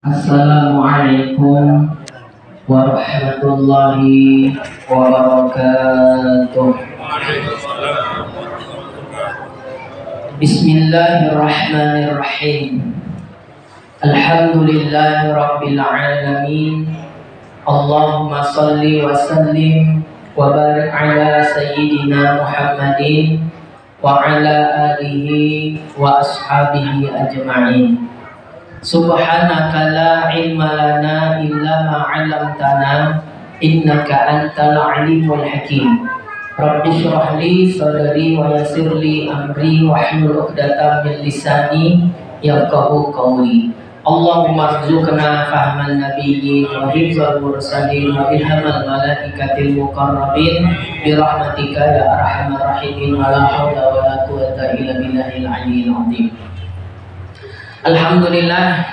Assalamualaikum warahmatullahi wabarakatuh. Bismillahirrahmanirrahim. Alhamdulillahi rabbil alamin. Allahumma salli wa sallim wa barik ala sayyidina Muhammadin wa ala alihi wa ashabihi ajma'in. Subhanaka la ilma lana illa ma 'allamtana innaka antal alimul hakim. Rabbi shrah li sadri wa yassir li amri wahlul 'uqdatam min lisani yafqahu qawli. Allahumma rzuqna fahman nabiyyin wa hifdzal mursalin wa ilhamal malaikatil muqarrabin bi rahmatika ya arhamar rahimin wa la haula wa la quwwata illa billahil aliyyil azim. Alhamdulillah,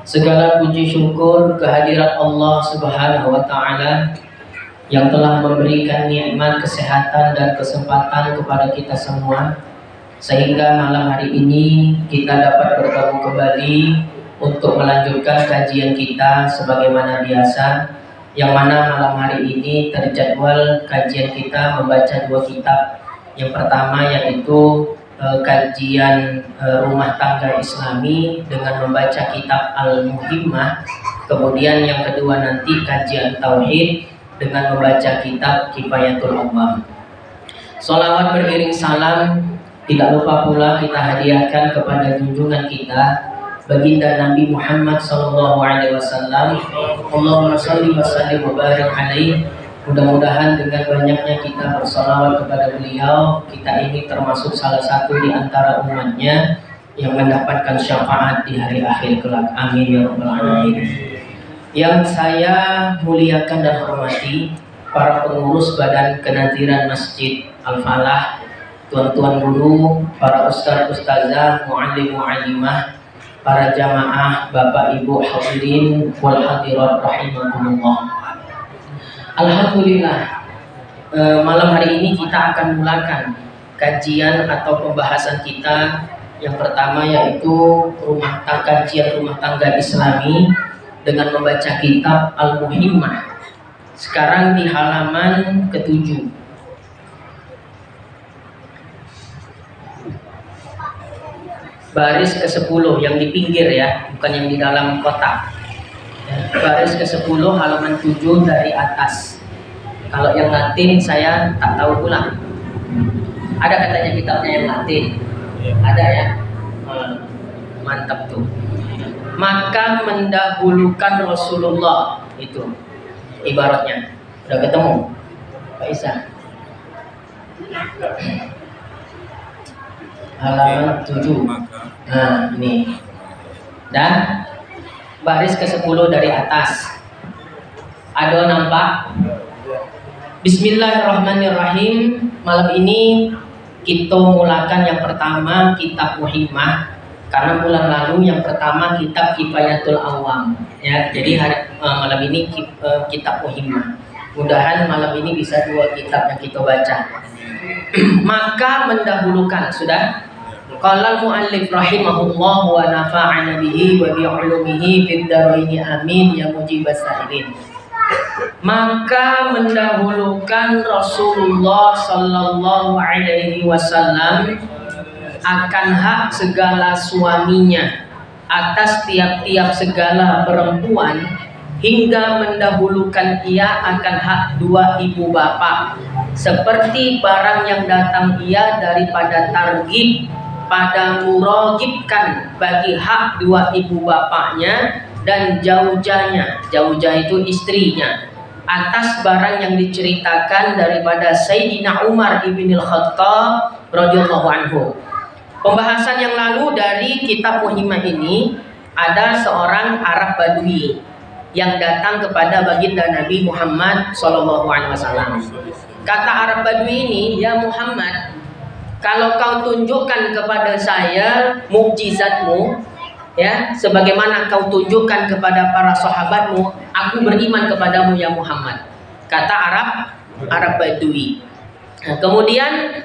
segala puji syukur kehadirat Allah Subhanahu wa Ta'ala yang telah memberikan nikmat kesehatan dan kesempatan kepada kita semua, sehingga malam hari ini kita dapat bertemu kembali untuk melanjutkan kajian kita sebagaimana biasa, yang mana malam hari ini terjadwal kajian kita membaca dua kitab. Yang pertama yaitu kajian rumah tangga Islami dengan membaca kitab Al-Muhimmah. Kemudian yang kedua nanti kajian Tauhid dengan membaca kitab Kifayatul Awam. Sholawat beriring salam tidak lupa pula kita hadiahkan kepada junjungan kita baginda Nabi Muhammad SAW. Allahumma sholli wa sallim wa barik alaihi. Mudah-mudahan dengan banyaknya kita bersalawat kepada beliau, kita ini termasuk salah satu di antara umatnya yang mendapatkan syafaat di hari akhir kelak. Amin ya rabbal alamin. Yang saya muliakan dan hormati para pengurus Badan Kenadiran Masjid Al-Falah, tuan-tuan guru, para ustaz-ustazah, muallim-muallimah, para jamaah, bapak ibu hadirin wal hadirat rahimakumullah. Alhamdulillah, malam hari ini kita akan mulakan kajian atau pembahasan kita yang pertama, yaitu kajian rumah tangga Islami dengan membaca kitab Al-Muhimmah. Sekarang di halaman ke-7. Baris ke-10 yang di pinggir ya, bukan yang di dalam kotak. Baris ke-10 halaman 7 dari atas. Kalau yang Latin saya tak tahu pula. Ada katanya kitabnya yang Latin. Ada ya. Mantap tuh. Maka mendahulukan Rasulullah, itu ibaratnya. Udah ketemu Pak Isa? Halaman 7. Nah ini. Dan baris ke-10 dari atas. Ada nampak? Bismillahirrahmanirrahim. Malam ini kita mulakan yang pertama kitab Muhimmah, karena bulan lalu yang pertama kitab Kifayatul Awam ya. Jadi malam ini kitab Muhimmah. Mudahan malam ini bisa dua kitab yang kita baca. Maka mendahulukan, sudah. Qala al-muallif rahimahullah wa nafa'ana bihi wa bi 'ulumihi fid dharaini amin ya mujibas sa'ilin. Maka mendahulukan Rasulullah sallallahu alaihi wasallam akan hak segala suaminya atas tiap-tiap segala perempuan, hingga mendahulukan ia akan hak dua ibu bapa, seperti barang yang datang ia daripada targhib pada muragibkan bagi hak dua ibu bapaknya dan jaujanya, jaujah itu istrinya, atas barang yang diceritakan daripada Sayyidina Umar ibn al-Khattab radhiyallahu anhu. Pembahasan yang lalu dari kitab Muhimmah ini, ada seorang Arab Badui yang datang kepada baginda Nabi Muhammad SAW. Kata Arab Badui ini, ya Muhammad, kalau kau tunjukkan kepada saya mukjizatmu, ya, sebagaimana kau tunjukkan kepada para sahabatmu, aku beriman kepadamu ya Muhammad. Kata Arab Badui. Nah, kemudian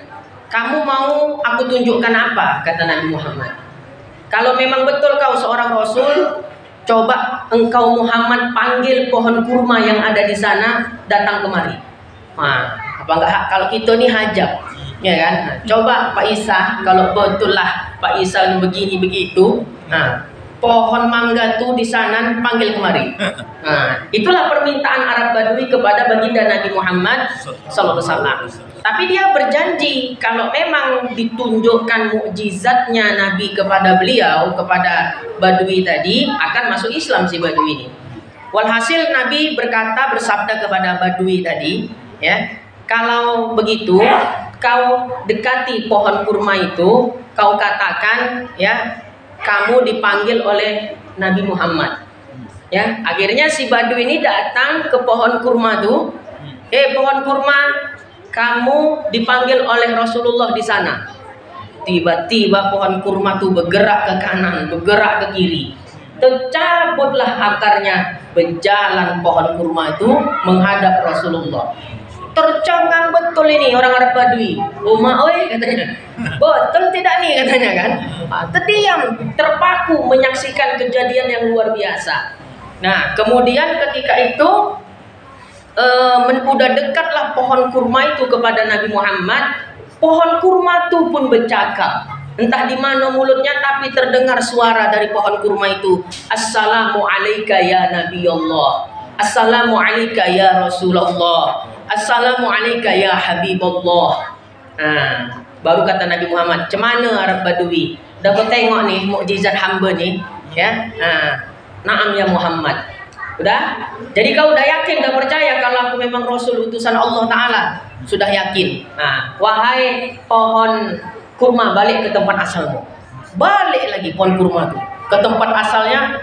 kamu mau aku tunjukkan apa? Kata Nabi Muhammad. Kalau memang betul kau seorang Rasul, coba engkau Muhammad panggil pohon kurma yang ada di sana datang kemari. Nah, apa enggak kalau kita nih hajab, ya kan? Nah, coba Pak Isa, kalau betul lah Pak Isa ini begini begitu, nah, pohon mangga tuh di sana panggil kemari. Nah, itulah permintaan Arab Badui kepada baginda Nabi Muhammad sallallahu alaihi wasallam. Tapi dia berjanji kalau memang ditunjukkan mukjizatnya Nabi kepada beliau, kepada Badui tadi, akan masuk Islam si Badui ini. Walhasil Nabi bersabda kepada Badui tadi, ya, kalau begitu kau dekati pohon kurma itu, kau katakan, ya, kamu dipanggil oleh Nabi Muhammad. Ya, akhirnya si Badui ini datang ke pohon kurma tuh. Pohon kurma, kamu dipanggil oleh Rasulullah di sana. Tiba-tiba pohon kurma tuh bergerak ke kanan, bergerak ke kiri. Tercabutlah akarnya, berjalan pohon kurma itu menghadap Rasulullah. Tercengang betul ini orang Arab Badui. Uma oi katanya. Betul tidak nih katanya kan. Terdiam, terpaku menyaksikan kejadian yang luar biasa. Nah, kemudian ketika itu udah dekatlah pohon kurma itu kepada Nabi Muhammad. Pohon kurma itu pun bercakap. Entah di mana mulutnya, tapi terdengar suara dari pohon kurma itu. Assalamu alayka ya Nabi Allah. Assalamu alayka ya Rasulullah. Assalamu alayka ya Habibullah. Nah, baru kata Nabi Muhammad, "Cemana Arab Badui? Dah kau tengok nih mukjizat hamba nih, ya?" Naam ya Muhammad. Udah? Jadi kau udah yakin, udah percaya kalau aku memang Rasul utusan Allah Ta'ala? Sudah yakin. Nah, wahai pohon kurma, balik ke tempat asalmu. Balik lagi pohon kurma itu ke tempat asalnya,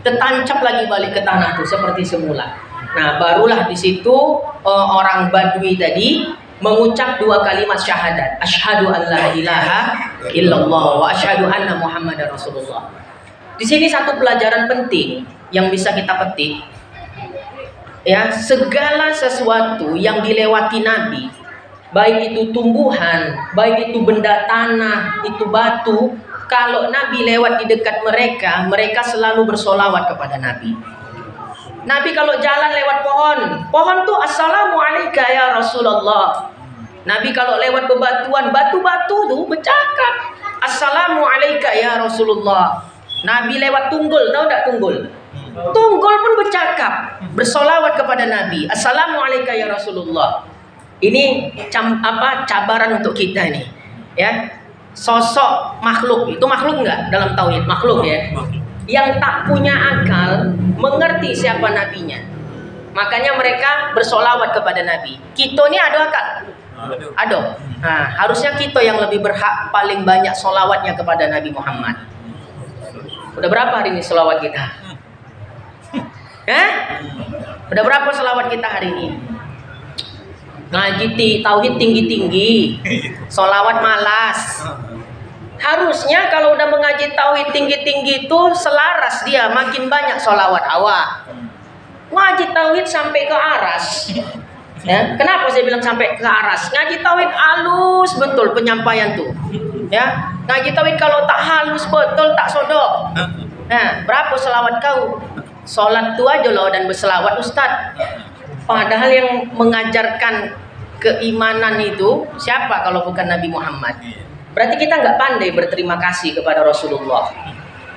tertancap lagi balik ke tanah itu seperti semula. Nah, barulah di situ orang Badui tadi mengucap 2 kalimat syahadat. Asyhadu an la ilaha illallah wa asyhadu anna Muhammadar Rasulullah. Di sini satu pelajaran penting yang bisa kita petik. Ya, segala sesuatu yang dilewati Nabi, baik itu tumbuhan, baik itu benda tanah, itu batu, kalau Nabi lewat di dekat mereka, mereka selalu bersolawat kepada Nabi. Nabi kalau jalan lewat pohon tuh assalamu alayka ya Rasulullah. Nabi kalau lewat bebatuan, batu-batu tuh bercakap assalamu alayka ya Rasulullah. Nabi lewat tunggul, tahu tak tunggul? Tunggul pun bercakap, bersolawat kepada Nabi. Assalamu alayka ya Rasulullah. Ini cabaran untuk kita nih, ya. Sosok makhluk, itu makhluk enggak dalam tauhid? Makhluk ya. Yang tak punya akal mengerti siapa nabinya. Makanya mereka bersolawat kepada Nabi. Kita ini ada akal? Ada. Nah, harusnya kita yang lebih berhak paling banyak solawatnya kepada Nabi Muhammad. Udah berapa hari ini solawat kita? Udah berapa solawat kita hari ini? Ngaji tauhid tinggi-tinggi, solawat malas. Harusnya kalau udah mengaji tauhid tinggi-tinggi itu selaras dia, makin banyak solawat awak. Ngaji tauhid sampai ke aras. Ya, kenapa saya bilang sampai ke aras? Ngaji tauhid halus betul penyampaian tuh. Ya, ngaji tauhid kalau tak halus betul tak sodok. Nah, berapa selawat kau? Sholat tu aja loh dan berselawat Ustaz. Padahal yang mengajarkan keimanan itu siapa kalau bukan Nabi Muhammad? Berarti kita nggak pandai berterima kasih kepada Rasulullah.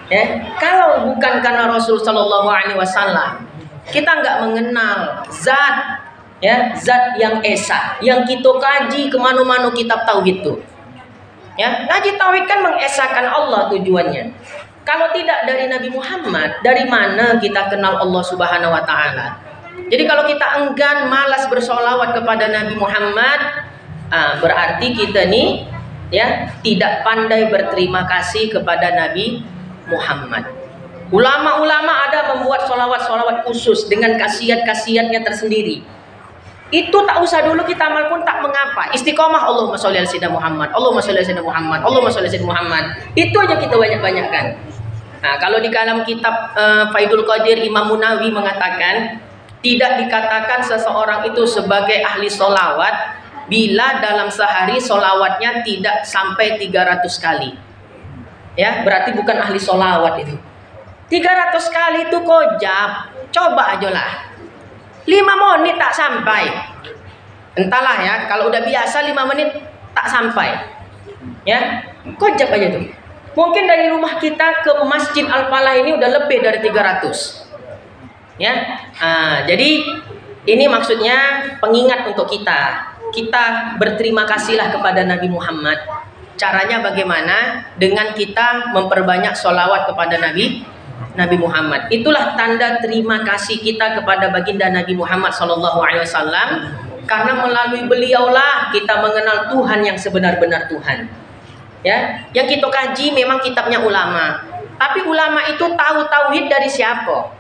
Ya, kalau bukan karena Rasul Shallallahu Alaihi Wasallam, kita nggak mengenal zat, ya, zat yang esa, yang kita kaji kemana-mana kitab tauhid itu. Ya, ngaji tauhid kan mengesakan Allah tujuannya. Kalau tidak dari Nabi Muhammad, dari mana kita kenal Allah Subhanahu Wa Taala? Jadi kalau kita enggan, malas bersolawat kepada Nabi Muhammad, berarti kita nih, ya, tidak pandai berterima kasih kepada Nabi Muhammad. Ulama-ulama ada membuat solawat-solawat khusus dengan khasiat-khasiatnya tersendiri. Itu tak usah dulu kita amal pun tak mengapa. Istiqomah Allahumma sholli ala sayyidina Muhammad, Allahumma sholli ala sayyidina Muhammad, Allahumma sholli ala sayyidina Muhammad. Itu aja kita banyak-banyakkan. Nah, kalau di dalam kitab Faidul Qadir, Imam Munawi mengatakan tidak dikatakan seseorang itu sebagai ahli solawat bila dalam sehari solawatnya tidak sampai 300 kali. Ya, berarti bukan ahli solawat itu. 300 kali itu kojab. Coba aja lah. 5 menit tak sampai. Entahlah ya, kalau udah biasa 5 menit tak sampai. Ya, kojab aja tuh. Mungkin dari rumah kita ke Masjid Al-Falah ini udah lebih dari 300. Ya. Jadi ini maksudnya pengingat untuk kita. Kita berterima kasihlah kepada Nabi Muhammad. Caranya bagaimana? Dengan kita memperbanyak sholawat kepada Nabi Muhammad. Itulah tanda terima kasih kita kepada baginda Nabi Muhammad SAW. Karena melalui beliaulah kita mengenal Tuhan yang sebenar-benar Tuhan. Ya, yang kita kaji memang kitabnya ulama. Tapi ulama itu tahu tauhid dari siapa?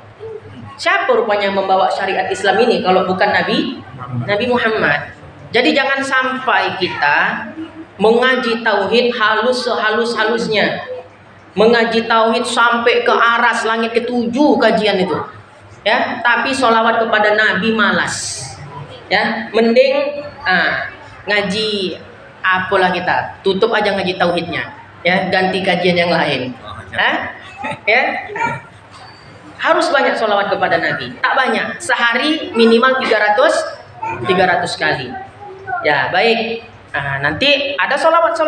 Siapa rupanya yang membawa syariat Islam ini kalau bukan Nabi Muhammad. Jadi jangan sampai kita mengaji tauhid halus sehalus-halusnya. Mengaji tauhid sampai ke aras langit ke-7 kajian itu. Ya, tapi sholawat kepada Nabi malas. Ya, mending ngaji apalah kita. Tutup aja ngaji tauhidnya. Ya, ganti kajian yang lain. Ya. Harus banyak sholawat kepada Nabi. Tak banyak, sehari minimal 300 kali. Ya, baik. Nanti ada sholawat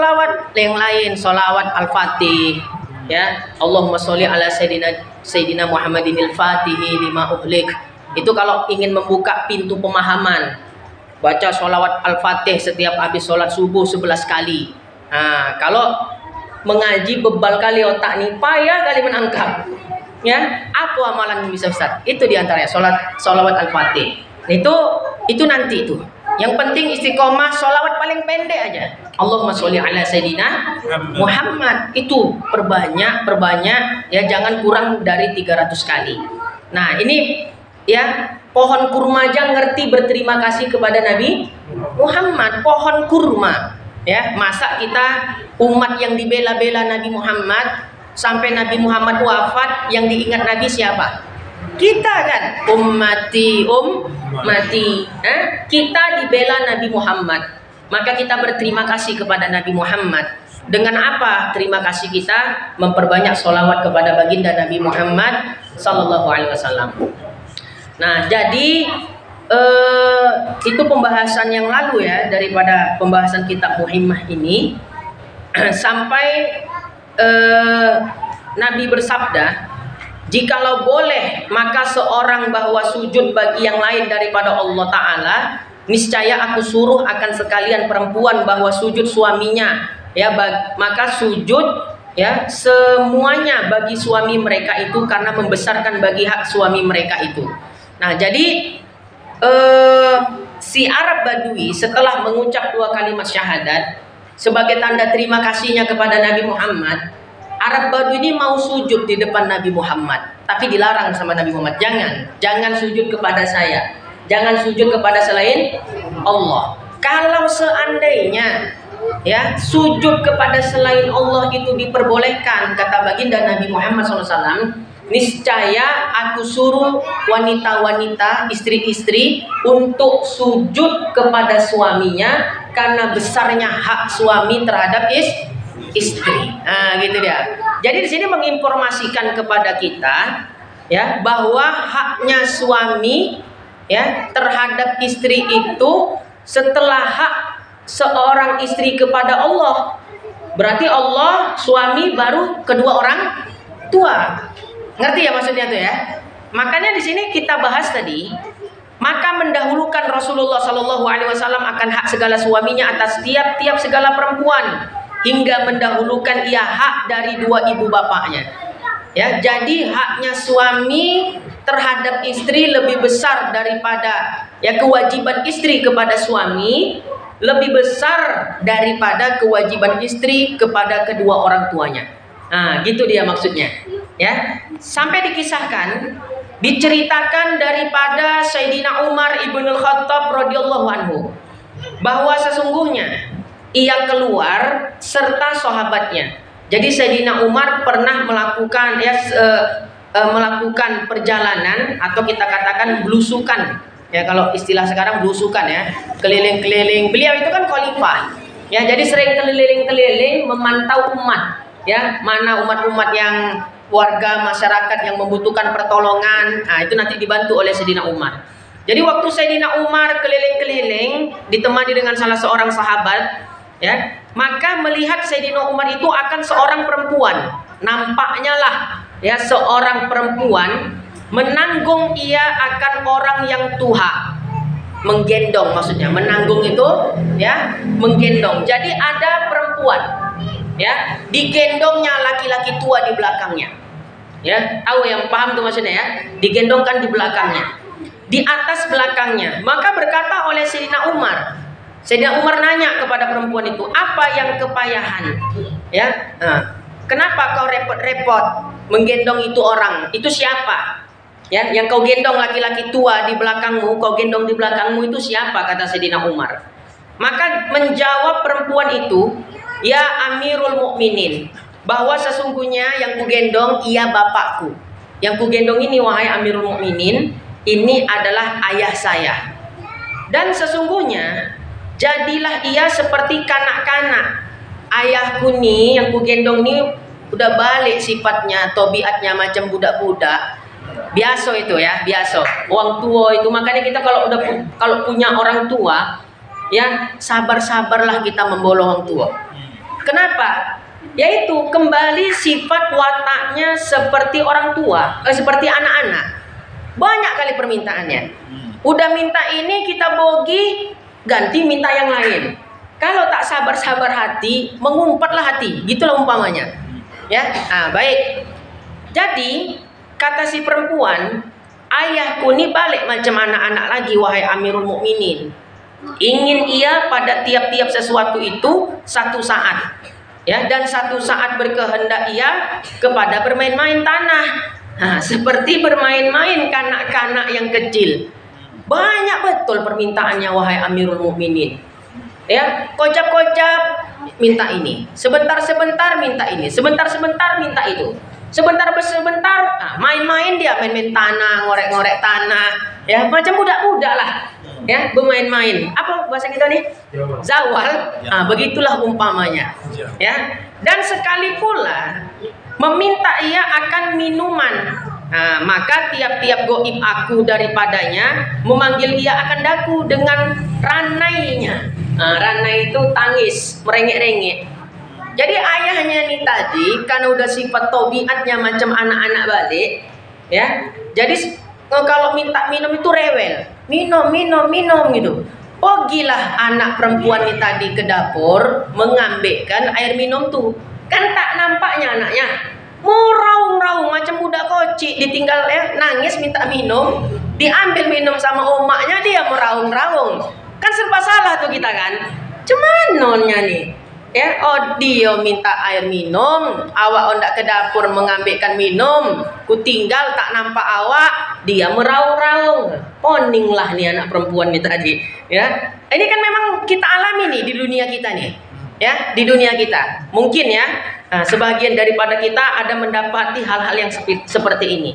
yang lain, sholawat Al-Fatih. Ya, Allahumma sholli ala Sayyidina Muhammadin al-Fatihi lima uhlik. Itu kalau ingin membuka pintu pemahaman. Baca sholawat Al-Fatih setiap habis sholat subuh 11 kali. Kalau mengaji bebal kali otak nih, payah kali menangkap. Ya, apa amalan yang bisa Ustaz? Itu diantaranya sholawat Al-Fatih. Itu nanti itu. Yang penting istiqomah sholawat paling pendek aja. Allahumma sholli ala Sayyidina Muhammad. Itu perbanyak ya, jangan kurang dari 300 kali. Nah, ini ya, pohon kurma aja ngerti berterima kasih kepada Nabi Muhammad. Pohon kurma. Ya, masa kita umat yang dibela-bela Nabi Muhammad sampai Nabi Muhammad wafat, yang diingat Nabi siapa? Kita kan, ummati. Kita dibela Nabi Muhammad, maka kita berterima kasih kepada Nabi Muhammad. Dengan apa terima kasih kita? Memperbanyak sholawat kepada baginda Nabi Muhammad Sallallahu Alaihi Wasallam. Nah, jadi itu pembahasan yang lalu ya, daripada pembahasan kitab Muhimmah ini. Sampai Nabi bersabda, jikalau boleh maka seorang bahwa sujud bagi yang lain daripada Allah Ta'ala, niscaya aku suruh akan sekalian perempuan bahwa sujud suaminya, ya, maka sujud ya semuanya bagi suami mereka itu, karena membesarkan bagi hak suami mereka itu. Nah, jadi si Arab Badui setelah mengucap 2 kalimat syahadat sebagai tanda terima kasihnya kepada Nabi Muhammad, Arab Badui ini mau sujud di depan Nabi Muhammad, tapi dilarang sama Nabi Muhammad, jangan sujud kepada saya, jangan sujud kepada selain Allah. Kalau seandainya ya sujud kepada selain Allah itu diperbolehkan, kata baginda Nabi Muhammad SAW, niscaya aku suruh wanita-wanita, istri-istri untuk sujud kepada suaminya, karena besarnya hak suami terhadap istri. Nah, gitu dia. Jadi di sini menginformasikan kepada kita ya, bahwa haknya suami ya terhadap istri itu setelah hak seorang istri kepada Allah. Berarti Allah, suami, baru kedua orang tua. Ngerti ya maksudnya tuh ya? Makanya di sini kita bahas tadi, maka mendahulukan Rasulullah Shallallahu Alaihi Wasallam akan hak segala suaminya atas tiap-tiap segala perempuan, hingga mendahulukan ia hak dari 2 ibu bapaknya. Ya, jadi haknya suami terhadap istri lebih besar daripada ya kewajiban istri kepada suami, lebih besar daripada kewajiban istri kepada kedua orang tuanya. Nah, gitu dia maksudnya. Ya, sampai dikisahkan, diceritakan daripada Sayyidina Umar ibn al-Khattab radhiyallahu anhu, bahwa sesungguhnya ia keluar serta sahabatnya. Jadi Sayyidina Umar pernah melakukan melakukan perjalanan, atau kita katakan belusukan. Ya, kalau istilah sekarang belusukan ya, keliling-keliling. Beliau itu kan khalifah. Ya, jadi sering keliling-keliling memantau umat. Ya, mana umat-umat yang warga masyarakat yang membutuhkan pertolongan. Nah, itu nanti dibantu oleh Sayyidina Umar. Jadi waktu Sayyidina Umar keliling-keliling ditemani dengan salah seorang sahabat, ya, maka melihat Sayyidina Umar itu akan seorang perempuan. Nampaknya lah, ya, seorang perempuan menanggung ia akan orang yang tua. Menggendong, maksudnya menanggung itu, ya, menggendong. Jadi ada perempuan, ya, digendongnya laki-laki tua di belakangnya, ya, tahu yang paham tuh maksudnya, ya, digendongkan di belakangnya, di atas belakangnya. Maka berkata oleh Sayyidina Umar nanya kepada perempuan itu, apa yang kepayahan, ya, kenapa kau repot-repot menggendong itu orang, itu siapa? Ya, yang kau gendong laki-laki tua di belakangmu, kau gendong di belakangmu itu siapa? Kata Sayyidina Umar. Maka menjawab perempuan itu, ya Amirul Mukminin, bahwa sesungguhnya yang kugendong ia bapakku. Yang kugendong ini, wahai Amirul Mukminin, ini adalah ayah saya. Dan sesungguhnya jadilah ia seperti kanak-kanak. Ayahku nih yang kugendong nih udah balik sifatnya, tobiatnya macam budak-budak. Biasa itu, ya, biasa. Orang tua itu, makanya kita kalau punya orang tua, ya, sabar-sabarlah kita membawa orang tua. Kenapa? Yaitu kembali sifat wataknya seperti orang tua, seperti anak-anak. Banyak kali permintaannya. Udah minta ini kita bogi, ganti minta yang lain. Kalau tak sabar-sabar hati, mengumpatlah hati. Gitulah umpamanya. Ya, baik. Jadi kata si perempuan, ayahku ini balik macam anak-anak lagi, wahai Amirul Mukminin. Ingin ia pada tiap-tiap sesuatu itu satu saat, ya, dan satu saat berkehendak ia kepada bermain-main tanah. Seperti bermain-main kanak-kanak yang kecil. Banyak betul permintaannya, wahai Amirul Mukminin. Ya, kojab-kojab minta ini, sebentar-sebentar minta ini, sebentar-sebentar minta itu. Sebentar, main-main dia, main-main tanah, ngorek-ngorek tanah, ya, macam budak-budak lah, ya, bermain-main. Apa bahasa kita nih? Zawal. Begitulah umpamanya, ya. Dan sekali pula meminta ia akan minuman. Maka tiap-tiap goib aku daripadanya, memanggil ia akan daku dengan ranainya. Ranai itu tangis, merengek-rengek. Jadi ayahnya nih tadi karena udah sifat tobiatnya macam anak-anak balik, ya. Jadi kalau minta minum itu rewel, minum gitu. Pergilah anak perempuan ini tadi ke dapur mengambilkan air minum tuh. Kan tak nampaknya anaknya, meraung-raung macam budak kocik, ditinggal, ya, nangis minta minum, diambil minum sama omaknya, dia meraung-raung. Kan serba salah tuh kita kan. Cuman nonnya nih, ya, dia minta air minum, awak ondak ke dapur mengambilkan minum, ku tinggal tak nampak awak, dia meraung-raung. Poninglah nih anak perempuan nih tadi, ya. Ini kan memang kita alami nih di dunia kita nih, ya, di dunia kita. Mungkin, ya, sebagian daripada kita ada mendapati hal-hal yang seperti ini.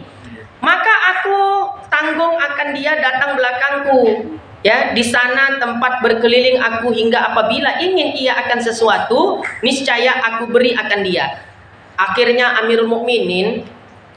Maka aku tanggung akan dia datang belakangku, ya, di sana tempat berkeliling aku hingga apabila ingin ia akan sesuatu, niscaya aku beri akan dia. Akhirnya Amirul Mukminin,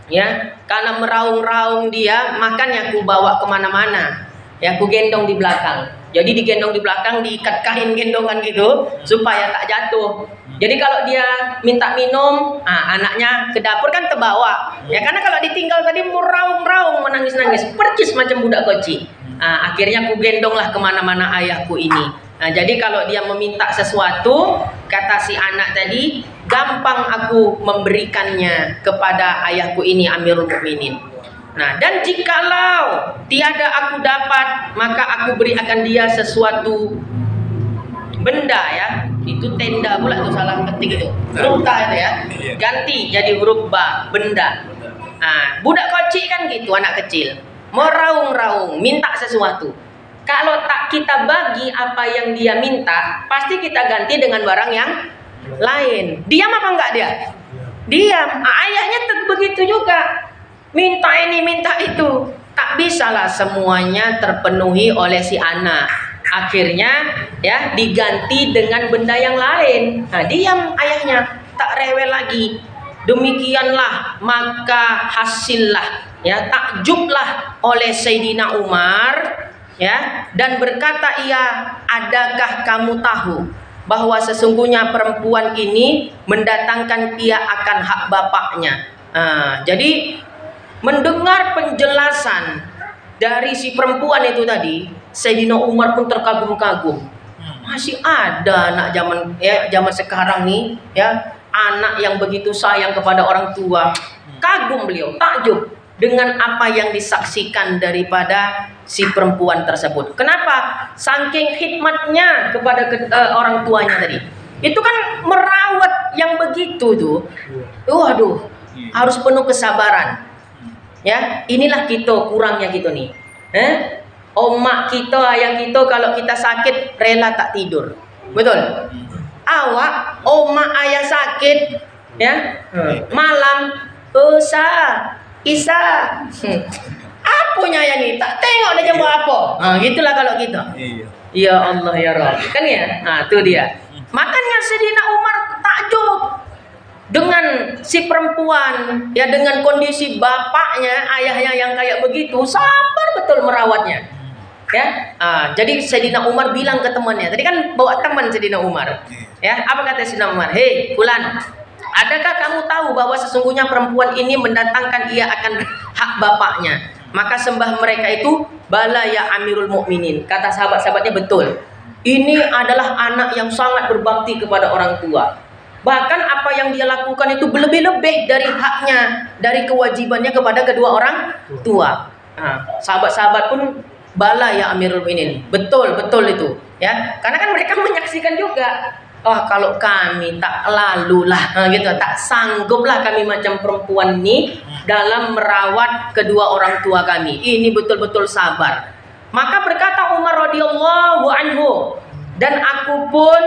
ya, karena meraung-raung dia, makanya aku bawa kemana-mana, ya, aku gendong di belakang. Jadi digendong di belakang, diikat kain gendongan gitu supaya tak jatuh. Jadi kalau dia minta minum, anaknya ke dapur kan terbawa, ya, karena kalau ditinggal tadi meraung-raung, menangis-nangis, percis macam budak kecil. Akhirnya aku gendonglah kemana-mana ayahku ini. Jadi kalau dia meminta sesuatu, kata si anak tadi, gampang aku memberikannya kepada ayahku ini, Amirul Mukminin. Dan jikalau tiada aku dapat, maka aku beri akan dia sesuatu benda, ya, itu tenda pula tuh, salah ketik itu, nota itu, ya, ganti jadi huruf ba, benda. Budak kecil kan gitu, anak kecil, meraung-raung, minta sesuatu. Kalau tak kita bagi apa yang dia minta, pasti kita ganti dengan barang yang lain. Diam apa enggak dia? Diam. Ayahnya begitu juga, minta ini minta itu, tak bisalah semuanya terpenuhi oleh si anak. Akhirnya, ya, diganti dengan benda yang lain. Diam ayahnya, tak rewel lagi. demikianlah maka hasillah, ya, takjublah oleh Sayyidina Umar, ya, dan berkata ia, adakah kamu tahu bahwa sesungguhnya perempuan ini mendatangkan ia akan hak bapaknya. Jadi mendengar penjelasan dari si perempuan itu tadi, Sayyidina Umar pun terkagum-kagum. Masih ada anak zaman sekarang nih, ya, anak yang begitu sayang kepada orang tua. Kagum beliau, takjub dengan apa yang disaksikan daripada si perempuan tersebut. Kenapa? Saking khidmatnya kepada orang tuanya tadi. Itu kan merawat yang begitu tuh. Waduh, harus penuh kesabaran. Ya, inilah kita kurangnya gitu nih. Omak kita, ayah kita kalau kita sakit rela tak tidur. Betul? Awak, omak ayah sakit, ya, malam, Isa, apunya ya nih, tak tengok dia mau apa. Gitulah kalau kita. Ya Allah ya Rabb, kan ya. Tuh dia. Makanya Sayyidina Umar takjub dengan si perempuan, ya, dengan kondisi bapaknya, ayahnya yang kayak begitu, sabar betul merawatnya. Ya, jadi Sayyidina Umar bilang ke temannya, tadi kan bawa teman Sayyidina Umar. Ya, apa kata Sayyidina Umar? Hei, Fulan, adakah kamu tahu bahwa sesungguhnya perempuan ini mendatangkan ia akan hak bapaknya? Maka sembah mereka itu, bala ya Amirul Mukminin. Kata sahabat-sahabatnya, betul. Ini adalah anak yang sangat berbakti kepada orang tua. Bahkan apa yang dia lakukan itu berlebih-lebih dari haknya, dari kewajibannya kepada kedua orang tua. Sahabat-sahabat pun bala ya Amirul Mukminin. Betul itu, ya. Karena kan mereka menyaksikan juga. Kalau kami tak lalulah, gitu, tak sangguplah kami macam perempuan ini dalam merawat kedua orang tua kami. Ini betul-betul sabar. Maka berkata Umar radhiyallahu anhu, dan aku pun,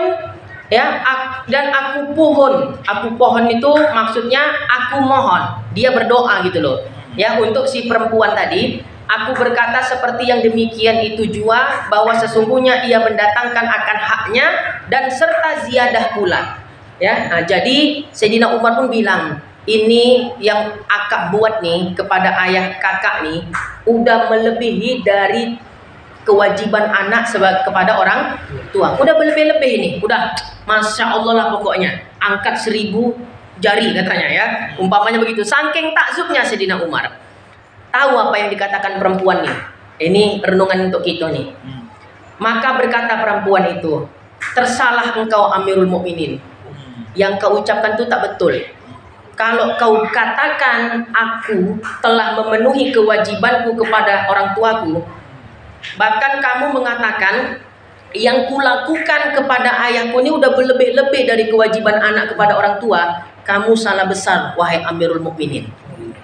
ya, dan aku pohon itu maksudnya aku mohon. Dia berdoa gitu loh, ya, untuk si perempuan tadi. Aku berkata seperti yang demikian itu jua, bahwa sesungguhnya ia mendatangkan akan haknya dan serta ziyadah pula. Ya, jadi Sayyidina Umar pun bilang, ini yang akak buat nih kepada ayah kakak nih, udah melebihi dari kewajiban anak kepada orang tua. Udah berlebih-lebih ini, udah Masya Allah lah pokoknya. Angkat 1000 jari katanya, ya. Umpamanya begitu. Saking takjubnya Sayyidina Umar. Tahu apa yang dikatakan perempuan nih? Ini renungan untuk kita nih. Maka berkata perempuan itu, tersalah engkau Amirul Mukminin. Yang kau ucapkan itu tak betul. Kalau kau katakan aku telah memenuhi kewajibanku kepada orang tuaku, bahkan kamu mengatakan yang kulakukan kepada ayahku ini udah berlebih-lebih dari kewajiban anak kepada orang tua, kamu salah besar wahai Amirul Mukminin.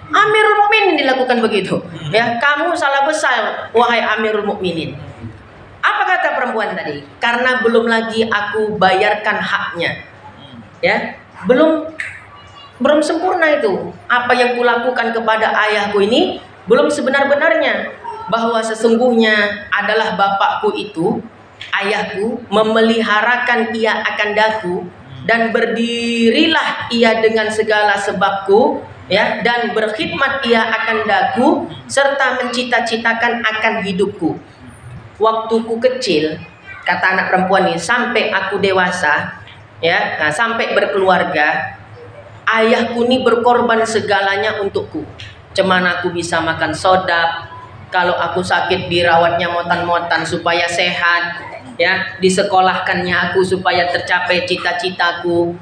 Amirul Mukminin dilakukan begitu, ya, kamu salah besar wahai Amirul Mukminin. Apa kata perempuan tadi? Karena belum lagi aku bayarkan haknya, ya, belum sempurna itu. Apa yang kulakukan kepada ayahku ini belum sebenar-benarnya, bahwa sesungguhnya adalah bapakku itu, ayahku, memeliharakan ia akan daku, dan berdirilah ia dengan segala sebabku, ya, dan berkhidmat ia akan daku, serta mencita-citakan akan hidupku. Waktuku kecil, kata anak perempuan ini, sampai aku dewasa, ya, sampai berkeluarga, ayahku ini berkorban segalanya untukku. Cemana aku bisa makan sodap, kalau aku sakit dirawatnya motan-motan supaya sehat, ya, disekolahkannya aku supaya tercapai cita-citaku,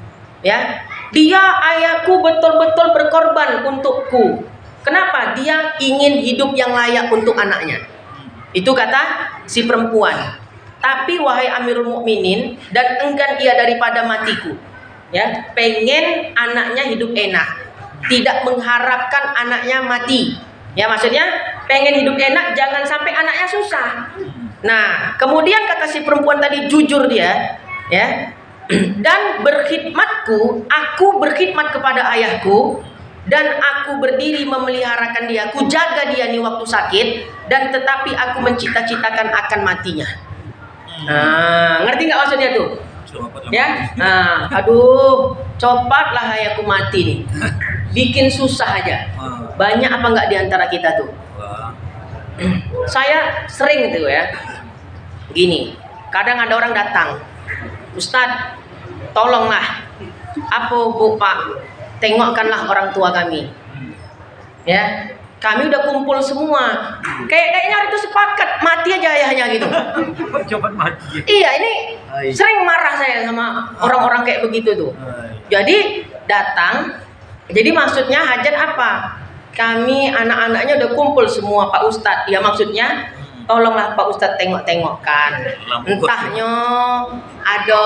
ya. Dia, ayahku, betul-betul berkorban untukku. Kenapa? Dia ingin hidup yang layak untuk anaknya. Itu kata si perempuan. Tapi wahai Amirul Mukminin, dan enggan ia daripada matiku, ya, pengen anaknya hidup enak, tidak mengharapkan anaknya mati, ya, maksudnya pengen hidup enak, jangan sampai anaknya susah. Nah, kemudian kata si perempuan tadi, jujur dia, ya, dan berkhidmatku, aku berkhidmat kepada ayahku, dan aku berdiri memeliharakan dia, aku jaga dia nih waktu sakit, dan tetapi aku mencita-citakan akan matinya. Ngerti nggak maksudnya tuh? Ya, aduh, copatlah ayahku mati nih. Bikin susah aja. Banyak apa enggak di antara kita tuh? Saya sering gitu ya. Gini, kadang ada orang datang, Ustadz, tolonglah, apa Bu Pak, tengokkanlah orang tua kami. Ya, kami udah kumpul semua. Kayaknya hari itu sepakat mati aja ayahnya gitu. Coba mati. Iya, ini sering marah saya sama orang-orang kayak begitu tuh. Jadi datang, jadi maksudnya hajat apa? Kami anak-anaknya udah kumpul semua Pak Ustadz. Ya maksudnya tolonglah Pak Ustadz tengok-tengokkan. Entahnya ada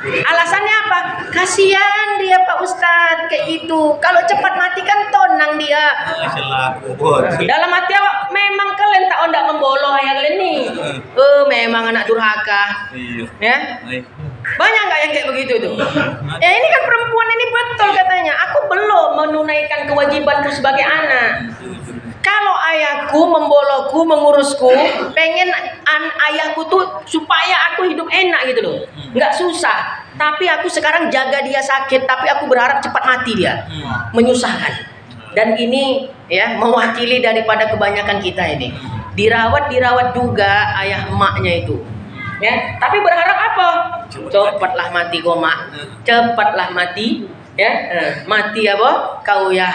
alasannya apa? Kasihan dia Pak Ustadz kayak gitu. Kalau cepat mati kan tonang dia. Dalam hati apa? Memang kalian tak ondak memboloh ayah kalian nih. Memang anak durhaka. Ya. Banyak nggak yang kayak begitu tuh? Ya ini kan perempuan ini betul katanya. Aku belum menunaikan kewajibanku sebagai anak. Kalau ayahku membolokku, mengurusku, pengen ayahku tuh supaya aku hidup enak gitu loh. Nggak susah. Tapi aku sekarang jaga dia sakit, tapi aku berharap cepat mati dia. Menyusahkan. Dan ini ya mewakili daripada kebanyakan kita ini. Dirawat juga ayah emaknya itu. Ya, tapi berharap apa? Cepatlah mati koma. Cepatlah mati, ya. Mati apa? Kau ya.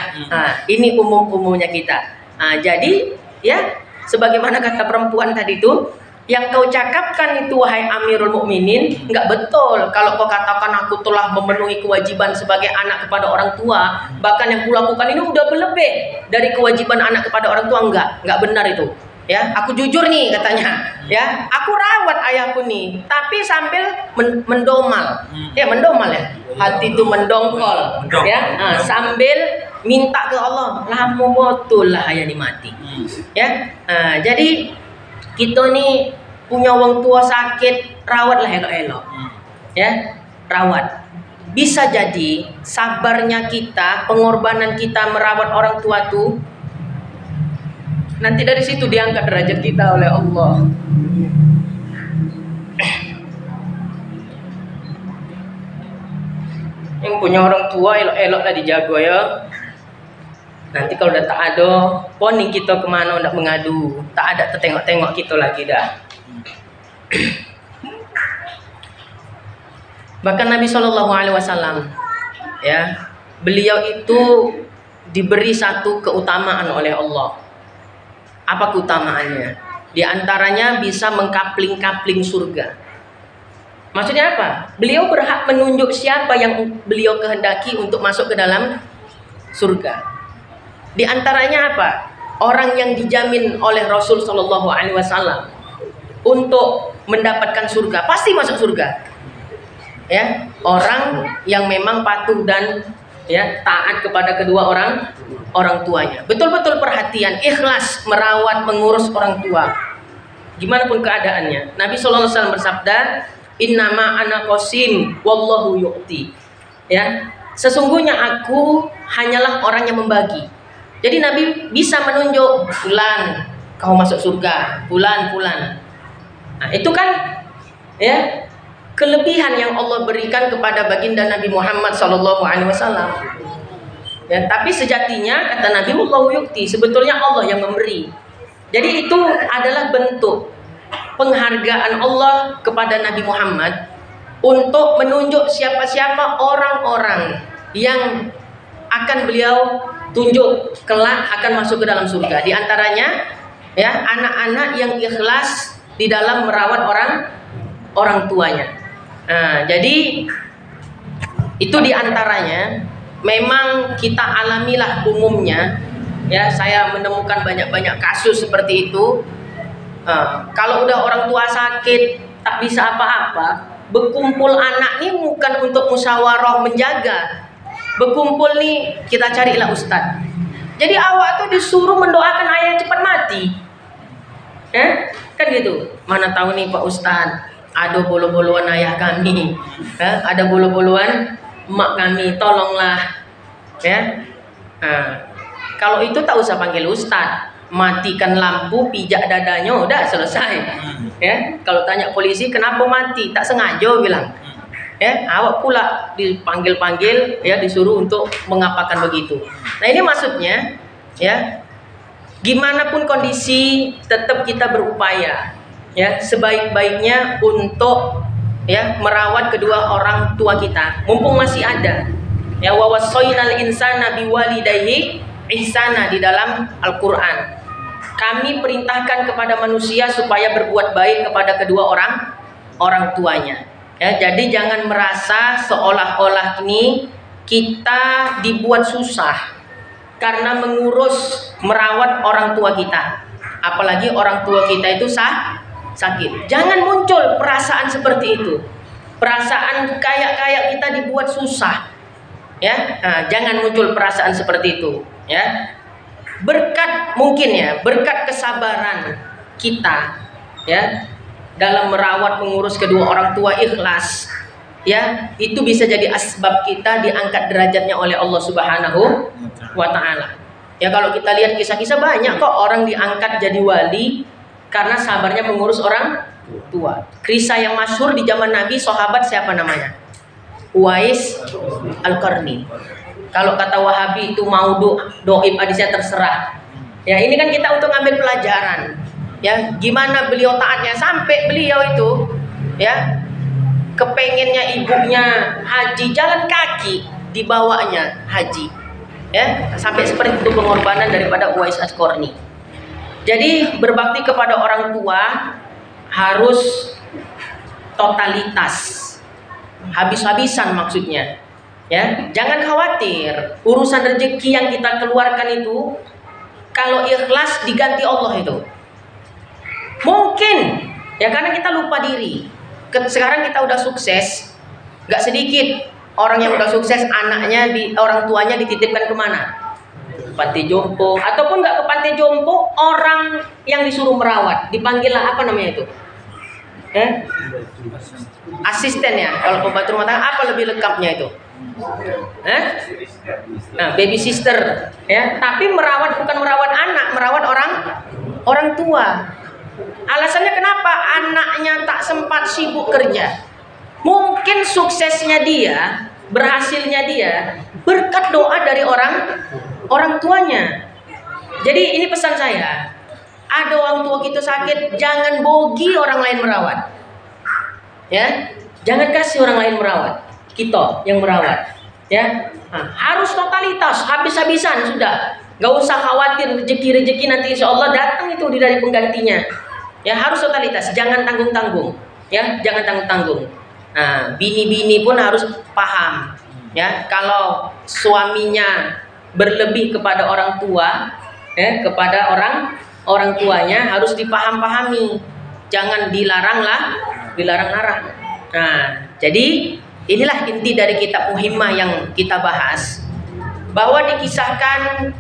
Ini umumnya kita. Jadi ya sebagaimana kata perempuan tadi itu, yang kau cakapkan itu wahai Amirul Mukminin nggak betul. Kalau kau katakan aku telah memenuhi kewajiban sebagai anak kepada orang tua, bahkan yang kulakukan ini udah berlebih dari kewajiban anak kepada orang tua, nggak benar itu. Ya, aku jujur nih katanya. Ya, aku rawat ayahku nih, tapi sambil mendomal. Ya, mendomal ya. Hati itu mendongkol. Ya, sambil minta ke Allah, lama betul lah ayah mati. Ya, jadi kita nih punya orang tua sakit, rawatlah elok-elok. Ya, rawat. Bisa jadi sabarnya kita, pengorbanan kita merawat orang tua tuh nanti dari situ diangkat derajat kita oleh Allah. Yang punya orang tua elok-eloklah dijaga ya. Nanti kalau udah tak ada, poning kita kemana nak mengadu, tak ada tertengok-tengok kita lagi dah. Bahkan Nabi SAW, ya, beliau itu diberi satu keutamaan oleh Allah. Apa keutamaannya? Di antaranya bisa mengkapling-kapling surga. Maksudnya apa? Beliau berhak menunjuk siapa yang beliau kehendaki untuk masuk ke dalam surga. Di antaranya apa? Orang yang dijamin oleh Rasul Shallallahu Alaihi Wasallam untuk mendapatkan surga, pasti masuk surga. Ya, orang yang memang patuh dan ya taat kepada kedua orang tuanya. Betul-betul perhatian, ikhlas merawat, mengurus orang tua. Gimana pun keadaannya. Nabi Shallallahu Alaihi Wasallam bersabda, "Innama ana qasim, wallahu yu'ti." Ya, sesungguhnya aku hanyalah orang yang membagi. Jadi Nabi bisa menunjuk, fulan kau masuk surga, fulan. Nah, itu kan ya kelebihan yang Allah berikan kepada baginda Nabi Muhammad SAW. Ya, tapi sejatinya kata Nabi Allahu yu'ti, sebetulnya Allah yang memberi. Jadi itu adalah bentuk penghargaan Allah kepada Nabi Muhammad untuk menunjuk siapa-siapa orang-orang yang akan beliau tunjuk kelak akan masuk ke dalam surga. Di antaranya ya anak-anak yang ikhlas di dalam merawat orang tuanya. Nah, jadi itu di antaranya memang kita alamilah umumnya. Ya, saya menemukan banyak-banyak kasus seperti itu. Kalau udah orang tua sakit tak bisa apa-apa, berkumpul anak nih bukan untuk musyawarah menjaga. Berkumpul nih kita carilah ustaz. Jadi awak tuh disuruh mendoakan ayah cepat mati. Kan gitu. Mana tahu nih Pak Ustaz, ada bolo-boloan ayah kami, ada bolo-boloan emak kami, tolonglah. Ya. Kalau itu tak usah panggil ustaz, matikan lampu, pijak dadanya, udah selesai. Ya. Kalau tanya polisi kenapa mati, tak sengaja bilang. Ya, awak pula dipanggil-panggil, ya, disuruh untuk mengapakan begitu. Nah, ini maksudnya, ya, gimana pun kondisi tetap kita berupaya, ya, sebaik-baiknya untuk, ya, merawat kedua orang tua kita mumpung masih ada. Ya, wa wassaynal insana biwalidayhi ihsana di dalam Al-Qur'an. Kami perintahkan kepada manusia supaya berbuat baik kepada kedua orang tuanya. Ya, jadi jangan merasa seolah-olah ini kita dibuat susah karena mengurus merawat orang tua kita. Apalagi orang tua kita itu sakit. Jangan muncul perasaan seperti itu. Perasaan kayak kita dibuat susah. Ya, nah, jangan muncul perasaan seperti itu, ya. Berkat mungkin, ya, berkat kesabaran kita, ya, dalam merawat mengurus kedua orang tua ikhlas, ya, itu bisa jadi asbab kita diangkat derajatnya oleh Allah Subhanahu wa taala. Ya, kalau kita lihat kisah-kisah banyak kok orang diangkat jadi wali karena sabarnya mengurus orang tua. Kisah yang masyhur di zaman Nabi, sahabat siapa namanya? Uwais Al-Qarni. Kalau kata Wahabi itu doib hadisnya terserah. Ya, ini kan kita untuk ambil pelajaran. Ya, gimana beliau taatnya sampai beliau itu, ya, kepengennya ibunya haji, jalan kaki dibawanya haji, ya, sampai seperti itu pengorbanan daripada Uwais Al-Qarni. Jadi berbakti kepada orang tua harus totalitas, habis-habisan maksudnya, ya. Jangan khawatir urusan rezeki yang kita keluarkan itu, kalau ikhlas diganti Allah itu. Mungkin, ya, karena kita lupa diri. Sekarang kita udah sukses, gak sedikit orang yang udah sukses anaknya orang tuanya dititipkan kemana? Panti jompo, ataupun gak ke panti jompo, orang yang disuruh merawat dipanggillah apa namanya itu? Asisten, ya. Kalau pembantu rumah tangga apa lebih lengkapnya itu? Nah, baby sister, ya. Tapi merawat bukan merawat anak, merawat orang tua. Alasannya kenapa? Anaknya tak sempat, sibuk kerja. Mungkin suksesnya dia, berhasilnya dia berkat doa dari orang tuanya. Jadi ini pesan saya. Ada orang tua kita sakit, jangan bogi orang lain merawat. Ya, jangan kasih orang lain merawat. Kita yang merawat. Ya, nah, harus totalitas, habis-habisan sudah. Gak usah khawatir rezeki nanti insya Allah datang itu dari penggantinya. Ya, harus totalitas, jangan tanggung-tanggung, ya, jangan tanggung-tanggung. Nah, bini-bini pun harus paham, ya, kalau suaminya berlebih kepada orang tua, ya, kepada orang tuanya harus dipaham-pahami, jangan dilarang-larang. Nah, jadi inilah inti dari kitab Muhimmah yang kita bahas, bahwa dikisahkan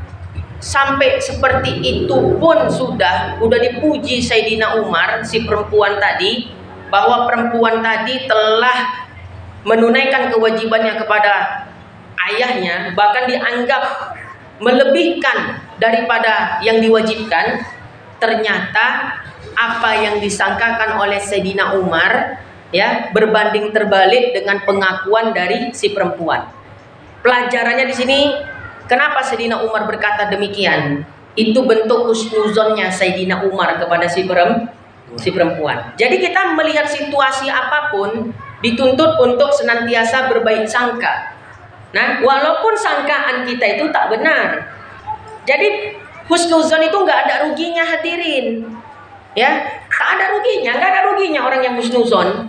sampai seperti itu pun udah dipuji Sayyidina Umar, si perempuan tadi, bahwa perempuan tadi telah menunaikan kewajibannya kepada ayahnya, bahkan dianggap melebihkan daripada yang diwajibkan. Ternyata apa yang disangkakan oleh Sayyidina Umar, ya, berbanding terbalik dengan pengakuan dari si perempuan. Pelajarannya di sini, kenapa Sayyidina Umar berkata demikian? Itu bentuk husnuzonnya Sayyidina Umar kepada si perempuan. Jadi kita melihat situasi apapun dituntut untuk senantiasa berbaik sangka. Nah, walaupun sangkaan kita itu tak benar. Jadi husnuzon itu nggak ada ruginya, hadirin. Ya, tak ada ruginya orang yang husnuzon.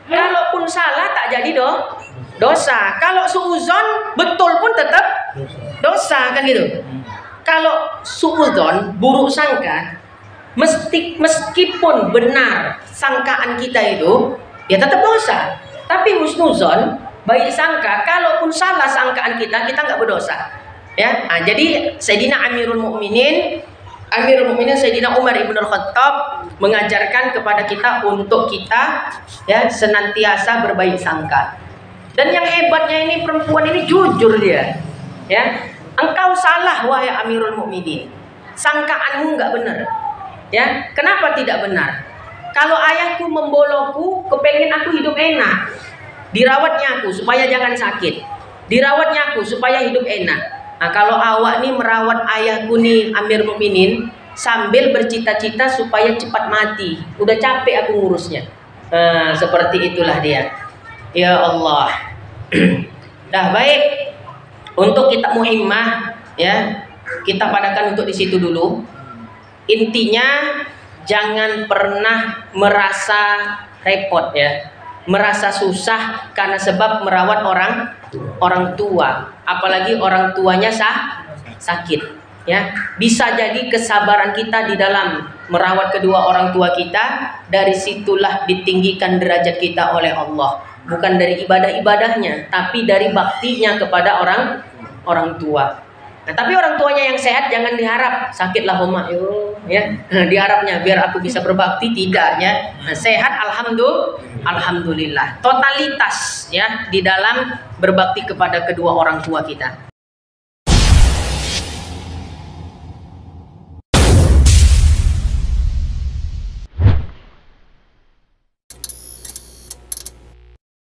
Kalaupun salah tak jadi dosa. Kalau suuzon betul pun tetap dosa, kan gitu. Kalau suuzon, buruk sangka, meskipun benar sangkaan kita itu, ya tetap dosa. Tapi husnuzon, baik sangka, kalaupun salah sangkaan kita nggak berdosa. Ya, nah, jadi Sayyidina Amirul Mukminin Sayyidina Umar Ibn Al-Khattab mengajarkan kepada kita untuk kita, ya, senantiasa berbaik sangka. Dan yang hebatnya ini, perempuan ini jujur dia. Ya, engkau salah wahai Amirul Mukminin, sangkaanmu nggak benar. Ya, kenapa tidak benar? Kalau ayahku membolokku, kepengen aku hidup enak. dirawatnya aku supaya jangan sakit, dirawatnya aku supaya hidup enak. Nah, kalau awak nih merawat ayahku nih Amir Mukminin sambil bercita-cita supaya cepat mati, udah capek aku ngurusnya. Nah, seperti itulah dia. Ya Allah. Dah baik. Untuk kita muhimmah ya, kita padakan untuk di situ dulu. Intinya jangan pernah merasa repot ya, merasa susah karena sebab merawat orang tua, apalagi orang tuanya sakit ya. Bisa jadi kesabaran kita di dalam merawat kedua orang tua kita, dari situlah ditinggikan derajat kita oleh Allah, bukan dari ibadah-ibadahnya tapi dari baktinya kepada orang tua. Nah, tapi orang tuanya yang sehat jangan diharap sakitlah homa ya. Diharapnya biar aku bisa berbakti, tidak ya. Nah, sehat alhamdulillah. Totalitas ya di dalam berbakti kepada kedua orang tua kita.